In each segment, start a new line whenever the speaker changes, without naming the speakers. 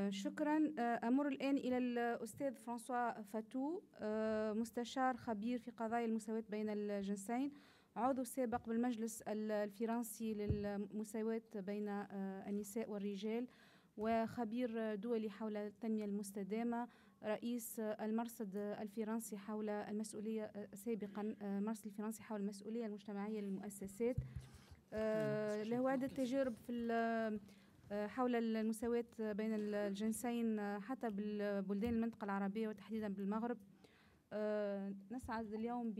شكرا. أمر الآن إلى الأستاذ فرانسوا فاتو، مستشار خبير في قضايا المساواة بين الجنسين، عضو سابق بالمجلس الفرنسي للمساواة بين النساء والرجال، وخبير دولي حول التنمية المستدامة، رئيس المرصد الفرنسي حول المسؤولية سابقا، المرصد الفرنسي حول المسؤولية المجتمعية للمؤسسات. له عدة تجارب في حول المساواة بين الجنسين حتى بالبلدان المنطقة العربية وتحديدا بالمغرب. نسعد اليوم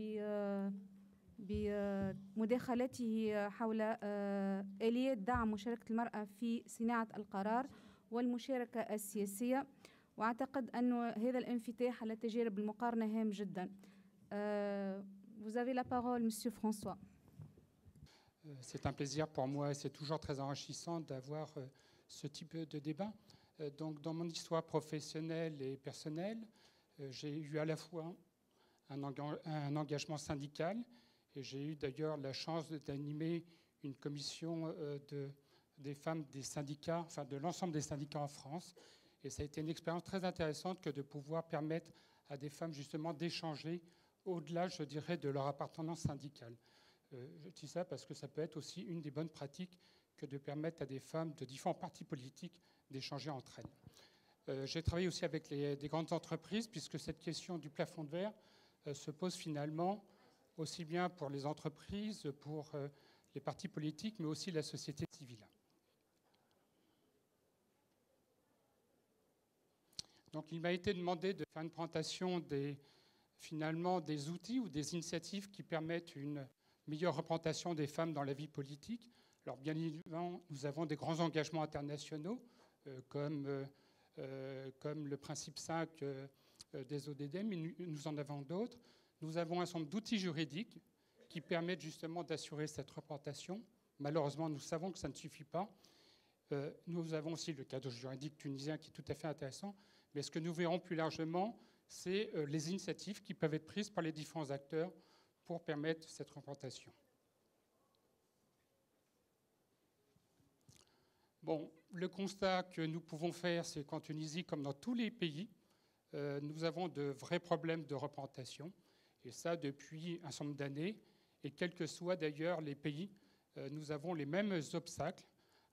بمداخلته حول آليات دعم مشاركة المرأة في صناعة القرار والمشاركة السياسية، وأعتقد أن هذا الانفتاح على التجارب المقارنة هام جدا. Vous avez la parole, Monsieur François.
C'est un plaisir pour moi et c'est toujours très enrichissant d'avoir ce type de débat. Donc, dans mon histoire professionnelle et personnelle, j'ai eu à la fois un engagement syndical et j'ai eu d'ailleurs la chance d'animer une commission des femmes des syndicats, enfin de l'ensemble des syndicats en France. Et ça a été une expérience très intéressante que de pouvoir permettre à des femmes justement d'échanger au-delà, je dirais, de leur appartenance syndicale. Je dis ça parce que ça peut être aussi une des bonnes pratiques que de permettre à des femmes de différents partis politiques d'échanger entre elles. J'ai travaillé aussi avec des grandes entreprises puisque cette question du plafond de verre se pose finalement aussi bien pour les entreprises, pour les partis politiques, mais aussi la société civile. Donc il m'a été demandé de faire une présentation finalement des outils ou des initiatives qui permettent une meilleure représentation des femmes dans la vie politique. Alors bien évidemment, nous avons des grands engagements internationaux comme le principe 5 des ODD, mais nous en avons d'autres. Nous avons un certain nombre d'outils juridiques qui permettent justement d'assurer cette représentation. Malheureusement, nous savons que ça ne suffit pas. Nous avons aussi le cadre juridique tunisien qui est tout à fait intéressant. Mais ce que nous verrons plus largement, c'est les initiatives qui peuvent être prises par les différents acteurs pour permettre cette représentation. Bon, le constat que nous pouvons faire, c'est qu'en Tunisie, comme dans tous les pays, nous avons de vrais problèmes de représentation, et ça depuis un certain nombre d'années. Et quels que soient d'ailleurs les pays, nous avons les mêmes obstacles,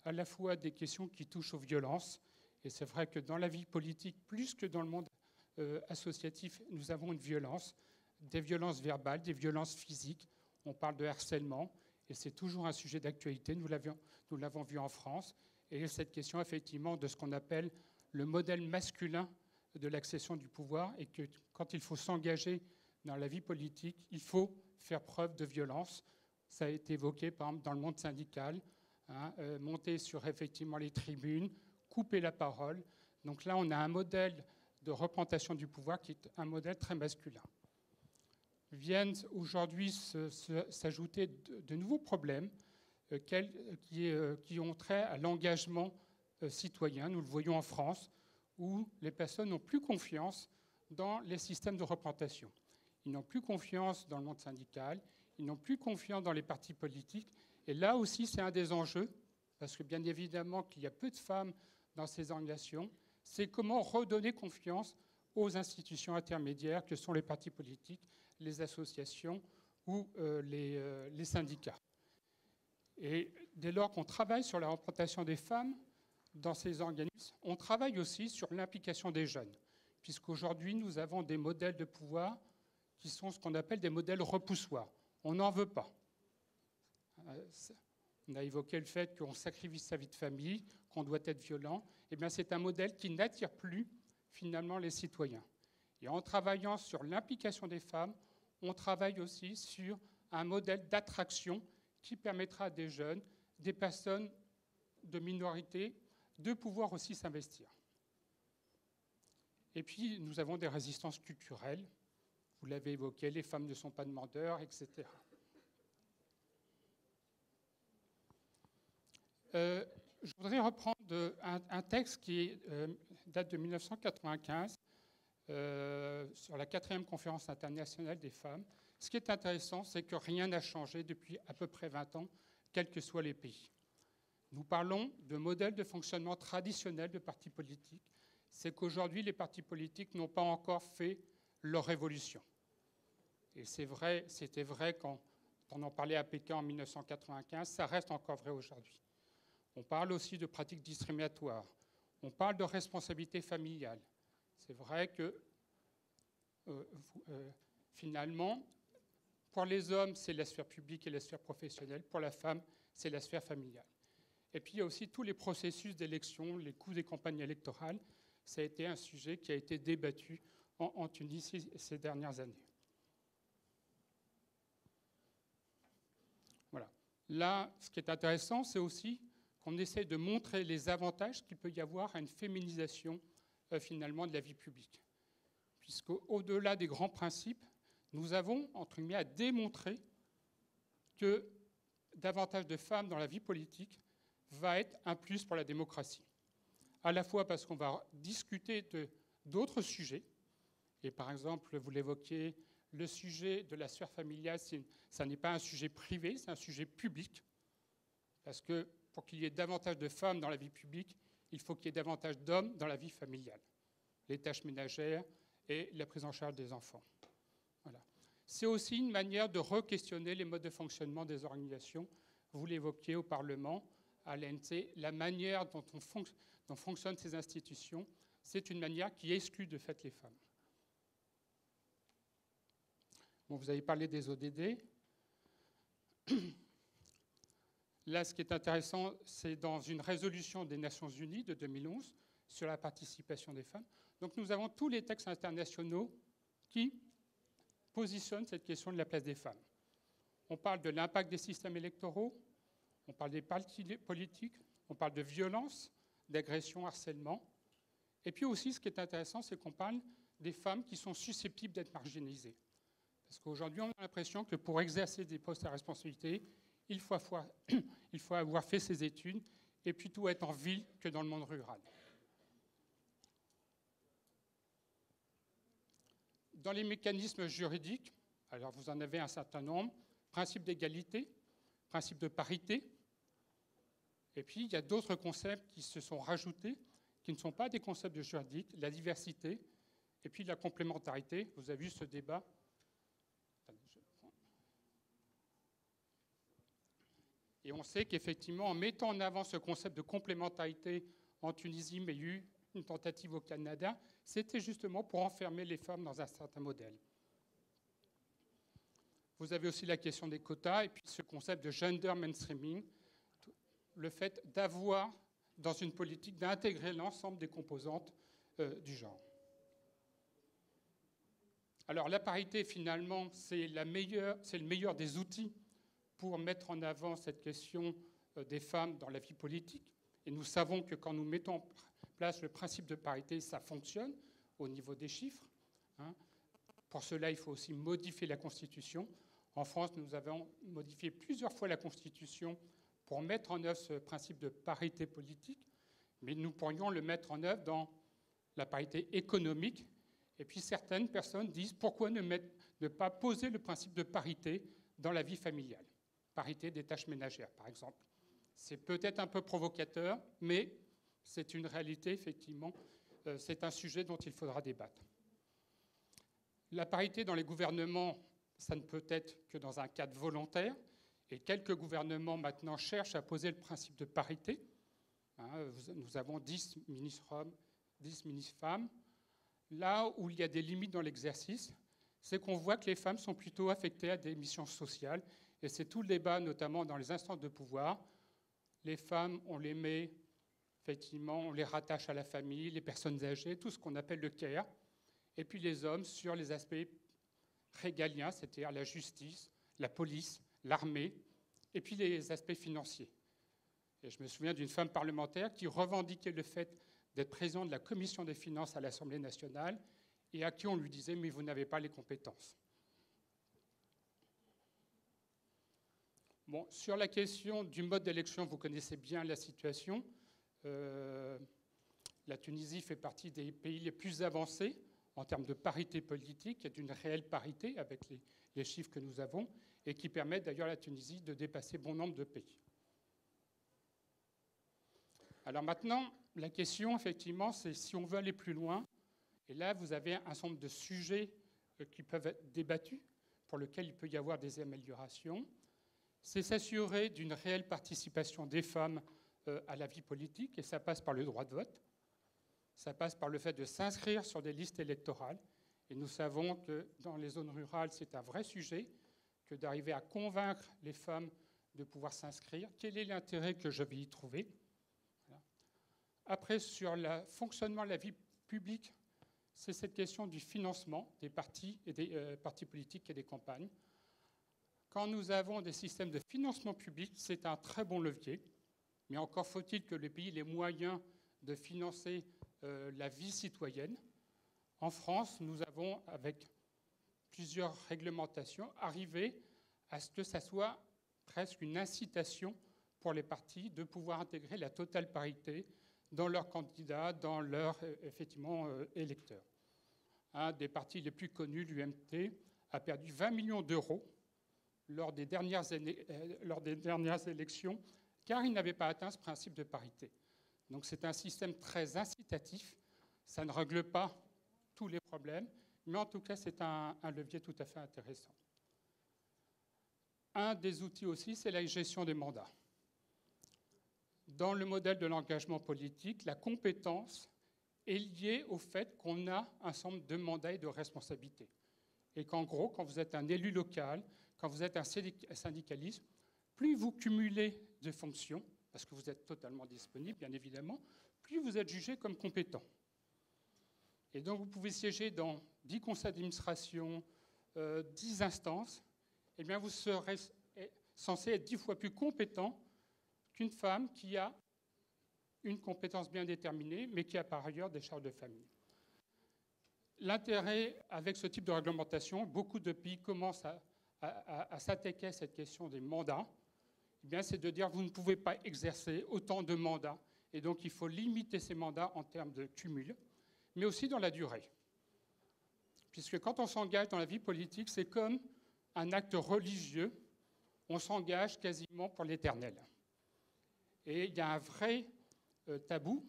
à la fois des questions qui touchent aux violences, et c'est vrai que dans la vie politique, plus que dans le monde associatif, nous avons une violence, des violences verbales, des violences physiques. On parle de harcèlement, et c'est toujours un sujet d'actualité. Nous l'avons vu en France. Et cette question, effectivement, de ce qu'on appelle le modèle masculin de l'accession du pouvoir, et que quand il faut s'engager dans la vie politique, il faut faire preuve de violence. Ça a été évoqué, par exemple, dans le monde syndical, monter sur, effectivement, les tribunes, couper la parole. Donc là, on a un modèle de représentation du pouvoir qui est un modèle très masculin. Viennent aujourd'hui s'ajouter de nouveaux problèmes qui ont trait à l'engagement citoyen. Nous le voyons en France, où les personnes n'ont plus confiance dans les systèmes de représentation. Ils n'ont plus confiance dans le monde syndical, ils n'ont plus confiance dans les partis politiques. Et là aussi, c'est un des enjeux, parce que bien évidemment qu'il y a peu de femmes dans ces organisations, c'est comment redonner confiance aux institutions intermédiaires que sont les partis politiques, les associations ou les syndicats. Et dès lors qu'on travaille sur la représentation des femmes dans ces organismes, on travaille aussi sur l'implication des jeunes, puisqu'aujourd'hui, nous avons des modèles de pouvoir qui sont ce qu'on appelle des modèles repoussoirs. On n'en veut pas. On a évoqué le fait qu'on sacrifie sa vie de famille, qu'on doit être violent. Eh bien, c'est un modèle qui n'attire plus, finalement, les citoyens. Et en travaillant sur l'implication des femmes, on travaille aussi sur un modèle d'attraction qui permettra à des jeunes, des personnes de minorité, de pouvoir aussi s'investir. Et puis, nous avons des résistances culturelles. Vous l'avez évoqué, les femmes ne sont pas demandeurs, etc. Je voudrais reprendre un texte qui date de 1995 sur la 4e conférence internationale des femmes. Ce qui est intéressant, c'est que rien n'a changé depuis à peu près 20 ans, quels que soient les pays. Nous parlons de modèle de fonctionnement traditionnel de partis politiques. C'est qu'aujourd'hui, les partis politiques n'ont pas encore fait leur révolution. Et c'était vrai quand on en parlait à Pékin en 1995, ça reste encore vrai aujourd'hui. On parle aussi de pratiques discriminatoires. On parle de responsabilité familiale. C'est vrai que finalement, pour les hommes, c'est la sphère publique et la sphère professionnelle. Pour la femme, c'est la sphère familiale. Et puis, il y a aussi tous les processus d'élection, les coûts des campagnes électorales. Ça a été un sujet qui a été débattu en Tunisie ces dernières années. Voilà. Là, ce qui est intéressant, c'est aussi qu'on essaie de montrer les avantages qu'il peut y avoir à une féminisation, finalement, de la vie publique. Puisqu'au-delà des grands principes, nous avons, entre guillemets, à démontrer que davantage de femmes dans la vie politique va être un plus pour la démocratie. À la fois parce qu'on va discuter d'autres sujets, et par exemple, vous l'évoquiez, le sujet de la sphère familiale, ça n'est pas un sujet privé, c'est un sujet public, parce que pour qu'il y ait davantage de femmes dans la vie publique, il faut qu'il y ait davantage d'hommes dans la vie familiale, les tâches ménagères et la prise en charge des enfants. Voilà. C'est aussi une manière de re-questionner les modes de fonctionnement des organisations. Vous l'évoquiez au Parlement, à l'ANC, la manière dont fonctionnent ces institutions, c'est une manière qui exclut de fait les femmes. Bon, vous avez parlé des ODD. Là, ce qui est intéressant, c'est dans une résolution des Nations Unies de 2011 sur la participation des femmes. Donc nous avons tous les textes internationaux qui positionnent cette question de la place des femmes. On parle de l'impact des systèmes électoraux, on parle des partis politiques, on parle de violence, d'agression, harcèlement. Et puis aussi, ce qui est intéressant, c'est qu'on parle des femmes qui sont susceptibles d'être marginalisées. Parce qu'aujourd'hui, on a l'impression que pour exercer des postes à responsabilité, il faut avoir fait ses études et plutôt être en ville que dans le monde rural. Dans les mécanismes juridiques, alors vous en avez un certain nombre, principe d'égalité, principe de parité, et puis il y a d'autres concepts qui se sont rajoutés, qui ne sont pas des concepts de juridique, la diversité, et puis la complémentarité. Vous avez vu ce débat. Et on sait qu'effectivement, en mettant en avant ce concept de complémentarité en Tunisie, mais il y a eu une tentative au Canada, c'était justement pour enfermer les femmes dans un certain modèle. Vous avez aussi la question des quotas, et puis ce concept de gender mainstreaming, le fait d'avoir, dans une politique, d'intégrer l'ensemble des composantes du genre. Alors la parité, finalement, c'est le meilleur des outils pour mettre en avant cette question des femmes dans la vie politique. Et nous savons que quand nous mettons en place le principe de parité, ça fonctionne au niveau des chiffres. Pour cela, il faut aussi modifier la Constitution. En France, nous avons modifié plusieurs fois la Constitution pour mettre en œuvre ce principe de parité politique, mais nous pourrions le mettre en œuvre dans la parité économique. Et puis certaines personnes disent pourquoi ne pas poser le principe de parité dans la vie familiale, parité des tâches ménagères, par exemple. C'est peut-être un peu provocateur, mais c'est une réalité, effectivement. C'est un sujet dont il faudra débattre. La parité dans les gouvernements, ça ne peut être que dans un cadre volontaire, et quelques gouvernements maintenant cherchent à poser le principe de parité. Nous avons 10 ministres hommes, 10 ministres femmes. Là où il y a des limites dans l'exercice, c'est qu'on voit que les femmes sont plutôt affectées à des missions sociales, et c'est tout le débat, notamment dans les instances de pouvoir. Les femmes, on les met, effectivement, on les rattache à la famille, les personnes âgées, tout ce qu'on appelle le care, et puis les hommes sur les aspects régaliens, c'est-à-dire la justice, la police, l'armée, et puis les aspects financiers. Et je me souviens d'une femme parlementaire qui revendiquait le fait d'être présidente de la commission des finances à l'Assemblée nationale, et à qui on lui disait « mais vous n'avez pas les compétences ». Bon, sur la question du mode d'élection, vous connaissez bien la situation. La Tunisie fait partie des pays les plus avancés en termes de parité politique et d'une réelle parité avec les chiffres que nous avons et qui permettent d'ailleurs à la Tunisie de dépasser bon nombre de pays. Alors maintenant, la question, effectivement, c'est si on veut aller plus loin. Et là, vous avez un certain nombre de sujets qui peuvent être débattus, pour lesquels il peut y avoir des améliorations. C'est s'assurer d'une réelle participation des femmes à la vie politique, et ça passe par le droit de vote. Ça passe par le fait de s'inscrire sur des listes électorales. Et nous savons que dans les zones rurales, c'est un vrai sujet, que d'arriver à convaincre les femmes de pouvoir s'inscrire. Quel est l'intérêt que je vais y trouver? Voilà. Après, sur le fonctionnement de la vie publique, c'est cette question du financement des partis et des partis politiques et des campagnes. Quand nous avons des systèmes de financement public, c'est un très bon levier, mais encore faut-il que les pays aient les moyens de financer la vie citoyenne. En France, nous avons, avec plusieurs réglementations, arrivé à ce que ça soit presque une incitation pour les partis de pouvoir intégrer la totale parité dans leurs candidats, dans leurs électeurs. Un des partis les plus connus, l'UMT, a perdu 20 millions d'euros lors des dernières élections, car il n'avait pas atteint ce principe de parité. Donc c'est un système très incitatif, ça ne règle pas tous les problèmes, mais en tout cas c'est un levier tout à fait intéressant. Un des outils aussi, c'est la gestion des mandats. Dans le modèle de l'engagement politique, la compétence est liée au fait qu'on a un certain nombre de mandats et de responsabilités. Et qu'en gros, quand vous êtes un élu local, quand vous êtes un syndicaliste, plus vous cumulez de fonctions, parce que vous êtes totalement disponible, bien évidemment, plus vous êtes jugé comme compétent. Et donc, vous pouvez siéger dans 10 conseils d'administration, 10 instances, eh bien, vous serez censé être 10 fois plus compétent qu'une femme qui a une compétence bien déterminée, mais qui a par ailleurs des charges de famille. L'intérêt avec ce type de réglementation, beaucoup de pays commencent à s'attaquer à cette question des mandats, eh bien, c'est de dire que vous ne pouvez pas exercer autant de mandats, et donc il faut limiter ces mandats en termes de cumul, mais aussi dans la durée. Puisque quand on s'engage dans la vie politique, c'est comme un acte religieux, on s'engage quasiment pour l'éternel. Et il y a un vrai tabou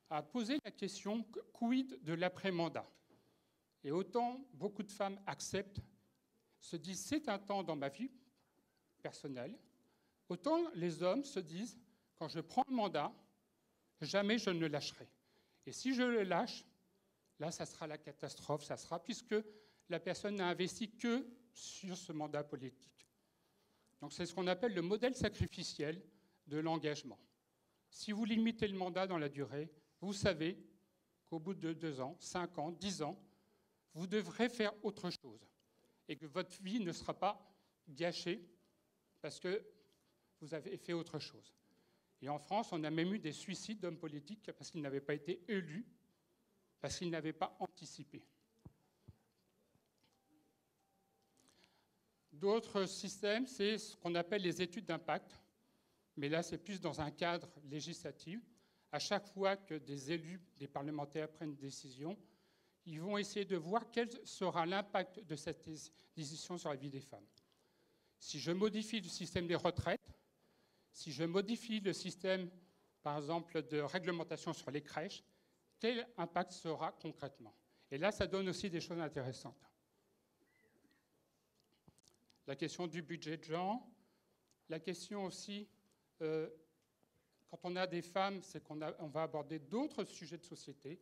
à poser la question quid de l'après-mandat. Et autant beaucoup de femmes acceptent, se disent c'est un temps dans ma vie personnelle, autant les hommes se disent quand je prends le mandat, jamais je ne le lâcherai. Et si je le lâche, là ça sera la catastrophe, ça sera puisque la personne n'a investi que sur ce mandat politique. Donc c'est ce qu'on appelle le modèle sacrificiel de l'engagement. Si vous limitez le mandat dans la durée, vous savez qu'au bout de 2 ans, 5 ans, 10 ans, vous devrez faire autre chose et que votre vie ne sera pas gâchée parce que vous avez fait autre chose. Et en France, on a même eu des suicides d'hommes politiques parce qu'ils n'avaient pas été élus, parce qu'ils n'avaient pas anticipé. D'autres systèmes, c'est ce qu'on appelle les études d'impact, mais là, c'est plus dans un cadre législatif. À chaque fois que des élus, des parlementaires prennent une décision, ils vont essayer de voir quel sera l'impact de cette décision sur la vie des femmes. Si je modifie le système des retraites, si je modifie le système, par exemple, de réglementation sur les crèches, quel impact sera concrètement? Et là, ça donne aussi des choses intéressantes. La question du budget de genre, la question aussi, quand on a des femmes, c'est qu'on va aborder d'autres sujets de société.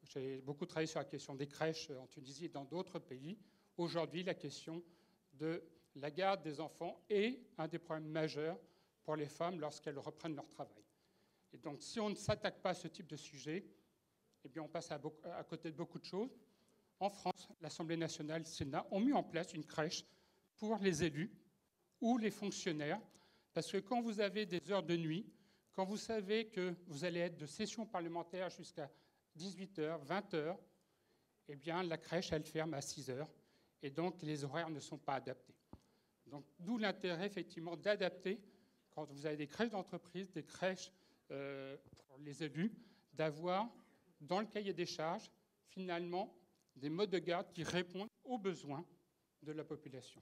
J'ai beaucoup travaillé sur la question des crèches en Tunisie et dans d'autres pays. Aujourd'hui, la question de la garde des enfants est un des problèmes majeurs pour les femmes lorsqu'elles reprennent leur travail. Et donc, si on ne s'attaque pas à ce type de sujet, eh bien, on passe à côté de beaucoup de choses. En France, l'Assemblée nationale, le Sénat ont mis en place une crèche pour les élus ou les fonctionnaires, parce que quand vous avez des heures de nuit, quand vous savez que vous allez être de session parlementaire jusqu'à 18h, 20h, eh bien, la crèche, elle ferme à 6h, et donc les horaires ne sont pas adaptés. Donc, d'où l'intérêt, effectivement, d'adapter, quand vous avez des crèches d'entreprise, des crèches pour les élus, d'avoir, dans le cahier des charges, finalement, des modes de garde qui répondent aux besoins de la population.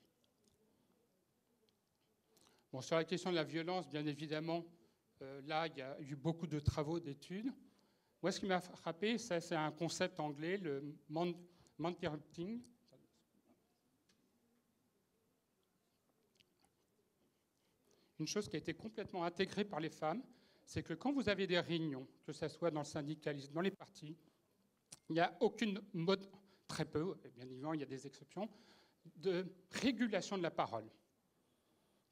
Bon, sur la question de la violence, bien évidemment, Là, il y a eu beaucoup de travaux, d'études. Moi, ce qui m'a frappé, c'est un concept anglais, le Mantirupting. Une chose qui a été complètement intégrée par les femmes, c'est que quand vous avez des réunions, que ce soit dans le syndicalisme, dans les partis, il n'y a aucune mode, très peu, bien évidemment, il y a des exceptions, de régulation de la parole.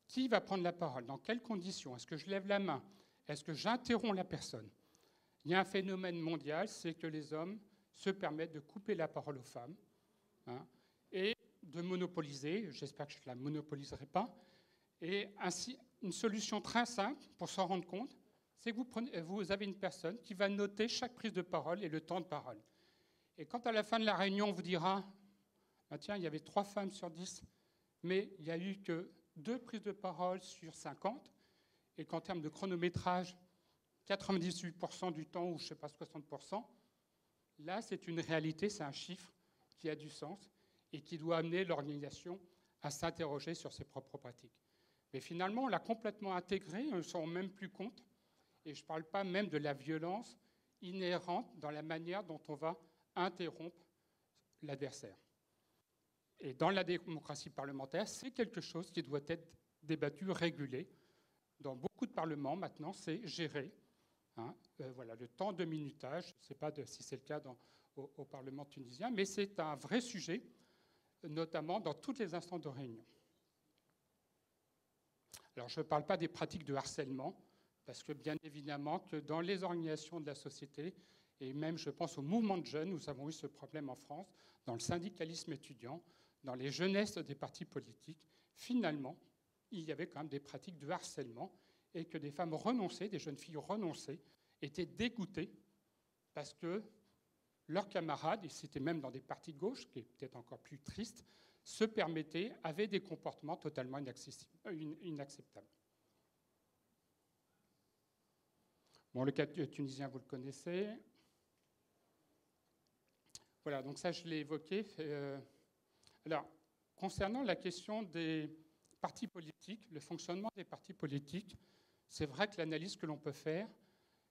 Qui va prendre la parole? Dans quelles conditions? Est-ce que je lève la main? Est-ce que j'interromps la personne? Il y a un phénomène mondial, c'est que les hommes se permettent de couper la parole aux femmes, hein, et de monopoliser, j'espère que je ne la monopoliserai pas, et ainsi, une solution très simple pour s'en rendre compte, c'est que vous avez une personne qui va noter chaque prise de parole et le temps de parole. Et quand à la fin de la réunion, on vous dira, ah, tiens, il y avait 3 femmes sur 10, mais il n'y a eu que 2 prises de parole sur 50, et qu'en termes de chronométrage, 98% du temps, ou je ne sais pas, 60%, là, c'est une réalité, c'est un chiffre qui a du sens et qui doit amener l'organisation à s'interroger sur ses propres pratiques. Mais finalement, on l'a complètement intégré, on ne s'en rend même plus compte, et je ne parle pas même de la violence inhérente dans la manière dont on va interrompre l'adversaire. Et dans la démocratie parlementaire, c'est quelque chose qui doit être débattu, régulé. Dans beaucoup de parlements, maintenant, c'est géré. Hein, voilà, le temps de minutage, je ne sais pas si c'est le cas au Parlement tunisien, mais c'est un vrai sujet, notamment dans toutes les instances de réunion. Alors, je ne parle pas des pratiques de harcèlement, parce que bien évidemment que dans les organisations de la société, et même je pense au mouvement de jeunes, nous avons eu ce problème en France, dans le syndicalisme étudiant, dans les jeunesses des partis politiques, finalement, il y avait quand même des pratiques de harcèlement, et que des femmes renonçaient, des jeunes filles renonçaient, étaient dégoûtées, parce que leurs camarades, et c'était même dans des partis de gauche, qui est peut-être encore plus triste, se permettaient, avaient des comportements totalement inacceptables. Bon, le cas tunisien, vous le connaissez. Voilà, donc ça, je l'ai évoqué. Alors, concernant la question des partis politiques, le fonctionnement des partis politiques, c'est vrai que l'analyse que l'on peut faire,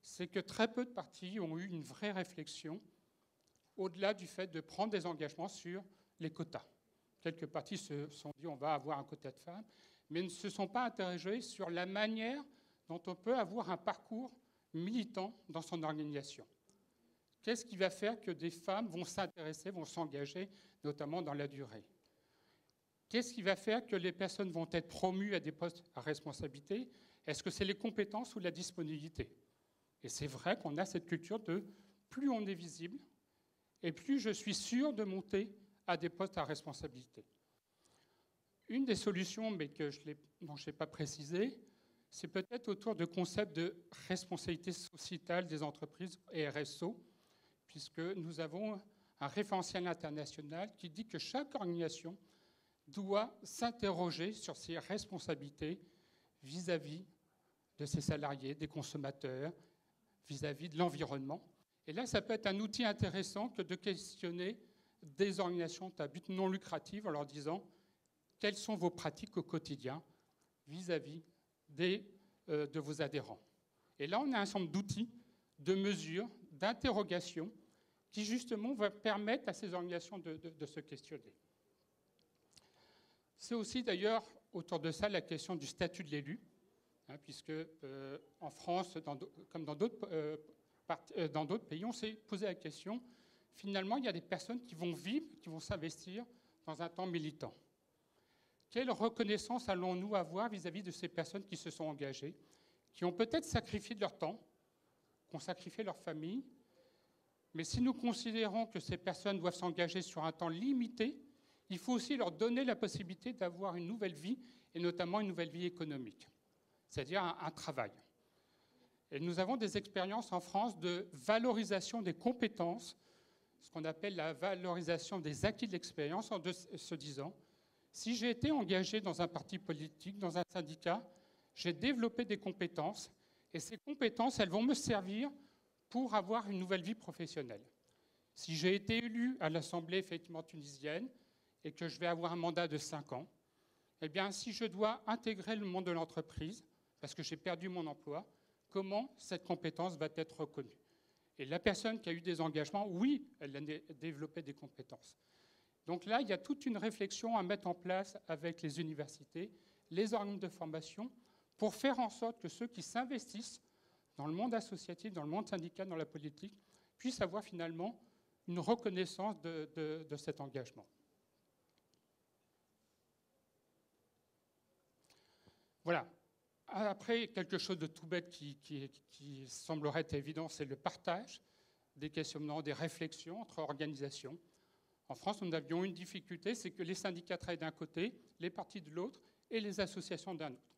c'est que très peu de partis ont eu une vraie réflexion au-delà du fait de prendre des engagements sur les quotas. Quelques partis se sont dit on va avoir un quota de femmes, mais ne se sont pas interrogés sur la manière dont on peut avoir un parcours militant dans son organisation. Qu'est-ce qui va faire que des femmes vont s'intéresser, vont s'engager, notamment dans la durée? Qu'est-ce qui va faire que les personnes vont être promues à des postes à responsabilité? Est-ce que c'est les compétences ou la disponibilité? Et c'est vrai qu'on a cette culture de plus on est visible, et plus je suis sûr de monter à des postes à responsabilité. Une des solutions, mais dont je n'ai pas précisé, c'est peut-être autour de concepts de responsabilité sociétale des entreprises et RSO, puisque nous avons un référentiel international qui dit que chaque organisation doit s'interroger sur ses responsabilités vis-à-vis de ses salariés, des consommateurs, vis-à-vis de l'environnement. Et là, ça peut être un outil intéressant que de questionner des organisations à but non lucratif en leur disant quelles sont vos pratiques au quotidien vis-à-vis de vos adhérents. Et là, on a un ensemble d'outils, de mesures, d'interrogations qui, justement, vont permettre à ces organisations de se questionner. C'est aussi, d'ailleurs, autour de ça, la question du statut de l'élu, hein, puisque en France, comme dans d'autres pays, on s'est posé la question, finalement, il y a des personnes qui vont vivre, qui vont s'investir dans un temps militant. Quelle reconnaissance allons-nous avoir vis-à-vis de ces personnes qui se sont engagées, qui ont peut-être sacrifié de leur temps, qui ont sacrifié leur famille, mais si nous considérons que ces personnes doivent s'engager sur un temps limité, il faut aussi leur donner la possibilité d'avoir une nouvelle vie, et notamment une nouvelle vie économique, c'est-à-dire un travail. Et nous avons des expériences en France de valorisation des compétences, ce qu'on appelle la valorisation des acquis de l'expérience, en se disant, si j'ai été engagé dans un parti politique, dans un syndicat, j'ai développé des compétences, et ces compétences, elles vont me servir pour avoir une nouvelle vie professionnelle. Si j'ai été élu à l'Assemblée effectivement tunisienne, et que je vais avoir un mandat de 5 ans, eh bien, si je dois intégrer le monde de l'entreprise, parce que j'ai perdu mon emploi, comment cette compétence va être reconnue. Et la personne qui a eu des engagements, oui, elle a développé des compétences. Donc là, il y a toute une réflexion à mettre en place avec les universités, les organismes de formation, pour faire en sorte que ceux qui s'investissent dans le monde associatif, dans le monde syndical, dans la politique, puissent avoir finalement une reconnaissance de cet engagement. Voilà. Après, quelque chose de tout bête qui semblerait être évident, c'est le partage des questionnements, des réflexions entre organisations. En France, nous avions une difficulté, c'est que les syndicats travaillent d'un côté, les partis de l'autre et les associations d'un autre.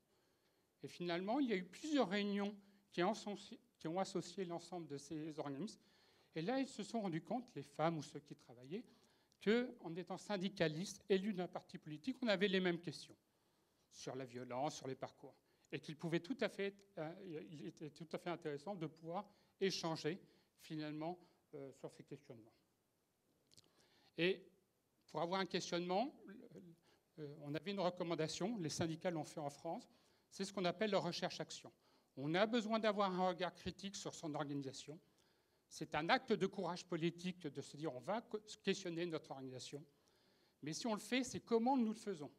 Et finalement, il y a eu plusieurs réunions qui ont associé l'ensemble de ces organismes. Et là, ils se sont rendus compte, les femmes ou ceux qui travaillaient, qu'en étant syndicalistes, élus d'un parti politique, on avait les mêmes questions sur la violence, sur les parcours. Et qu'il pouvait il était tout à fait intéressant de pouvoir échanger finalement sur ces questionnements. Et pour avoir un questionnement, on avait une recommandation, les syndicats l'ont fait en France, c'est ce qu'on appelle la recherche-action. On a besoin d'avoir un regard critique sur son organisation. C'est un acte de courage politique de se dire on va questionner notre organisation. Mais si on le fait, c'est comment nous le faisons.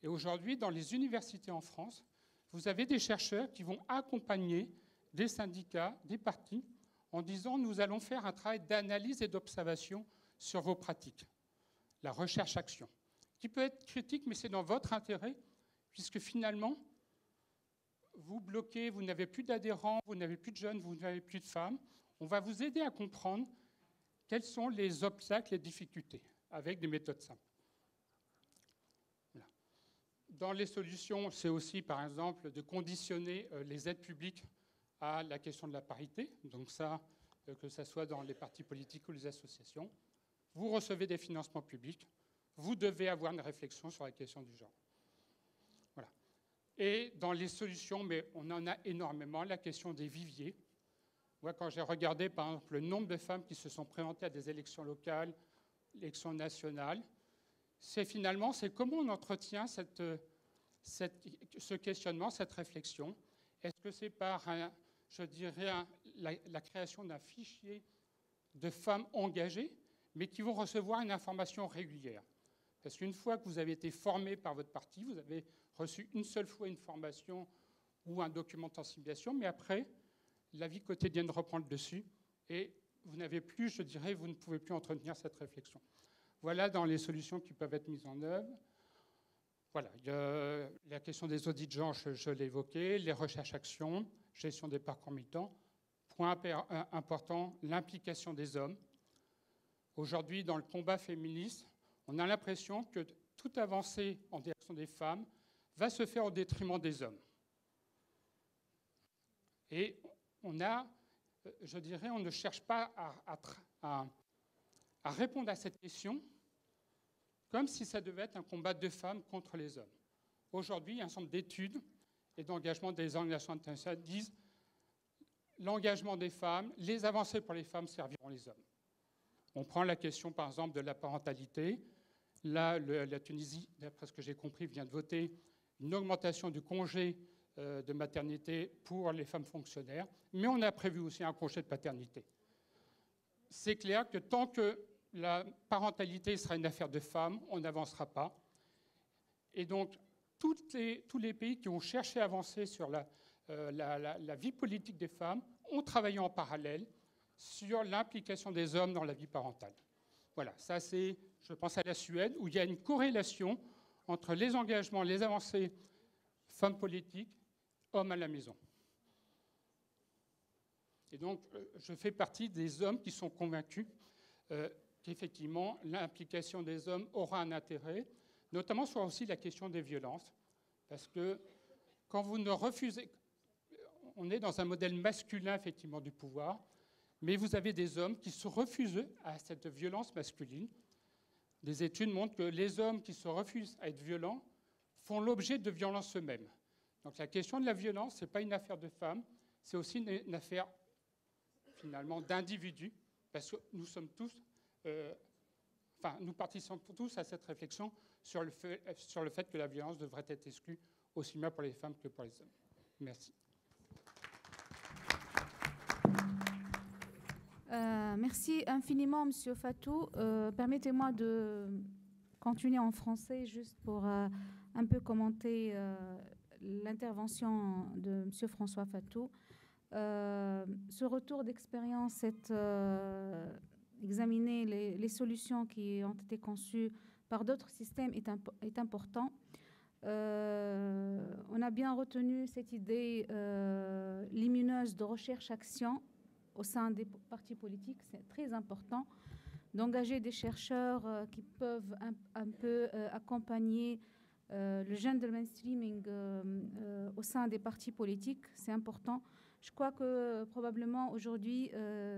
Et aujourd'hui, dans les universités en France, vous avez des chercheurs qui vont accompagner des syndicats, des partis, en disant nous allons faire un travail d'analyse et d'observation sur vos pratiques. La recherche-action, qui peut être critique, mais c'est dans votre intérêt, puisque finalement, vous bloquez, vous n'avez plus d'adhérents, vous n'avez plus de jeunes, vous n'avez plus de femmes. On va vous aider à comprendre quels sont les obstacles, les difficultés, avec des méthodes simples. Voilà. Dans les solutions, c'est aussi, par exemple, de conditionner les aides publiques à la question de la parité. Donc ça, que ce soit dans les partis politiques ou les associations. Vous recevez des financements publics, vous devez avoir une réflexion sur la question du genre. Voilà. Et dans les solutions, mais on en a énormément, la question des viviers. Moi, quand j'ai regardé, par exemple, le nombre de femmes qui se sont présentées à des élections locales, élections nationales, c'est comment on entretient ce questionnement, cette réflexion. Est-ce que c'est par, la création d'un fichier de femmes engagées, mais qui vont recevoir une information régulière? Parce qu'une fois que vous avez été formé par votre parti, vous avez reçu une seule fois une formation ou un document de sensibilisation, mais après, la vie quotidienne reprend le dessus et vous n'avez plus, vous ne pouvez plus entretenir cette réflexion. Voilà dans les solutions qui peuvent être mises en œuvre. Voilà, la question des audits de genre, je l'ai évoqué, les recherches-actions, gestion des parcours militants. Point important, l'implication des hommes. Aujourd'hui, dans le combat féministe, on a l'impression que toute avancée en direction des femmes va se faire au détriment des hommes. Et on ne cherche pas à répondre à cette question comme si ça devait être un combat de femmes contre les hommes. Aujourd'hui, un certain nombre d'études et d'engagements des organisations internationales disent l'engagement des femmes, les avancées pour les femmes serviront les hommes. On prend la question, par exemple, de la parentalité. Là, la Tunisie, d'après ce que j'ai compris, vient de voter une augmentation du congé de maternité pour les femmes fonctionnaires, mais on a prévu aussi un congé de paternité. C'est clair que tant que la parentalité sera une affaire de femmes, on n'avancera pas. Et donc, tous les pays qui ont cherché à avancer sur la vie politique des femmes ont travaillé en parallèle sur l'implication des hommes dans la vie parentale. Voilà, ça c'est, je pense à la Suède, où il y a une corrélation entre les engagements, les avancées femmes politiques, hommes à la maison. Et donc, je fais partie des hommes qui sont convaincus qu'effectivement, l'implication des hommes aura un intérêt, notamment sur aussi la question des violences, parce que quand vous ne refusez... On est dans un modèle masculin, effectivement, du pouvoir, mais vous avez des hommes qui se refusent à cette violence masculine. Des études montrent que les hommes qui se refusent à être violents font l'objet de violences eux-mêmes. Donc la question de la violence, ce n'est pas une affaire de femmes, c'est aussi une affaire, finalement, d'individus, parce que nous sommes tous... nous participons tous à cette réflexion sur le fait que la violence devrait être exclue aussi bien pour les femmes que pour les hommes. Merci.
Merci infiniment, Monsieur Fatou. Permettez-moi de continuer en français juste pour un peu commenter l'intervention de Monsieur François Fatou. Ce retour d'expérience, c'est examiner les solutions qui ont été conçues par d'autres systèmes est important. On a bien retenu cette idée lumineuse de recherche-action au sein des partis politiques. C'est très important d'engager des chercheurs qui peuvent un peu accompagner le gender mainstreaming au sein des partis politiques. C'est important. Je crois que probablement aujourd'hui,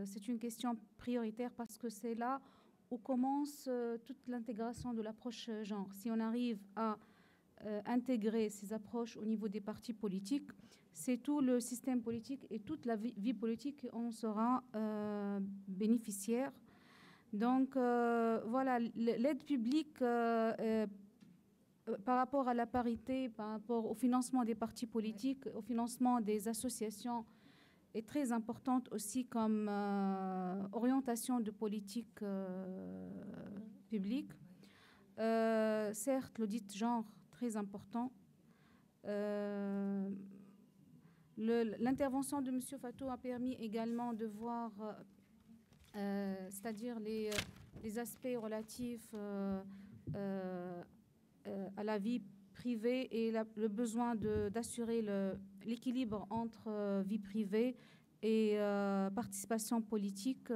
c'est une question prioritaire parce que c'est là où commence toute l'intégration de l'approche genre. Si on arrive à intégrer ces approches au niveau des partis politiques, c'est tout le système politique et toute la vie politique qui en sera bénéficiaire. Donc voilà, l'aide publique par rapport à la parité, par rapport au financement des partis politiques, au financement des associations, est très importante aussi comme orientation de politique publique. Certes, l'audit genre, très important. L'intervention de M. Fatou a permis également de voir, c'est-à-dire les aspects relatifs à la vie privée et le besoin d'assurer l'équilibre entre vie privée et participation politique.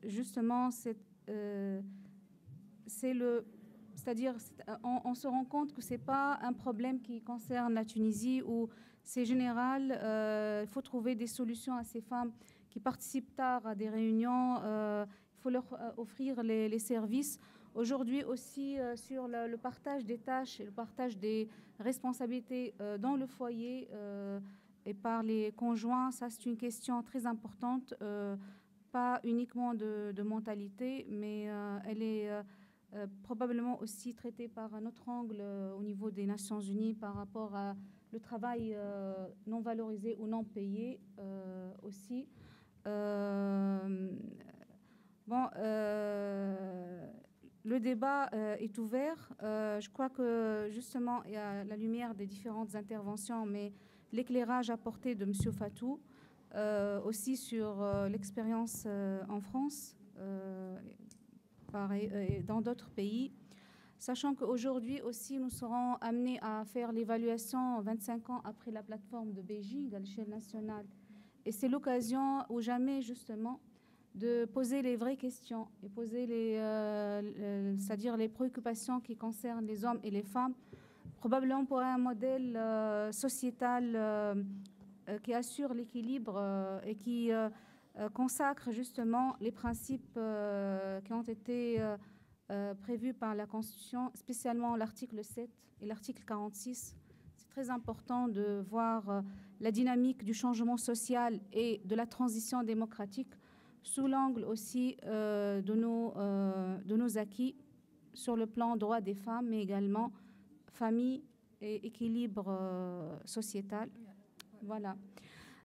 Justement, c'est-à-dire, on se rend compte que ce n'est pas un problème qui concerne la Tunisie où c'est général. Il faut trouver des solutions à ces femmes qui participent tard à des réunions. Il faut leur offrir les services. Aujourd'hui aussi, sur le partage des tâches et le partage des responsabilités dans le foyer et par les conjoints, ça c'est une question très importante, pas uniquement de mentalité, mais elle est probablement aussi traitée par un autre angle au niveau des Nations Unies par rapport à le travail non valorisé ou non payé aussi. Le débat est ouvert. Je crois que justement, il y a la lumière des différentes interventions, mais l'éclairage apporté de M. Fatou, aussi sur l'expérience en France, et dans d'autres pays, sachant qu'aujourd'hui aussi, nous serons amenés à faire l'évaluation 25 ans après la plateforme de Beijing à l'échelle nationale. Et c'est l'occasion ou jamais, justement, de poser les vraies questions et poser c'est-à-dire les préoccupations qui concernent les hommes et les femmes, probablement pour un modèle sociétal qui assure l'équilibre et qui consacre justement les principes qui ont été prévus par la Constitution, spécialement l'article 7 et l'article 46. C'est très important de voir la dynamique du changement social et de la transition démocratique sous l'angle aussi de nos acquis sur le plan droit des femmes, mais également famille et équilibre sociétal. Voilà.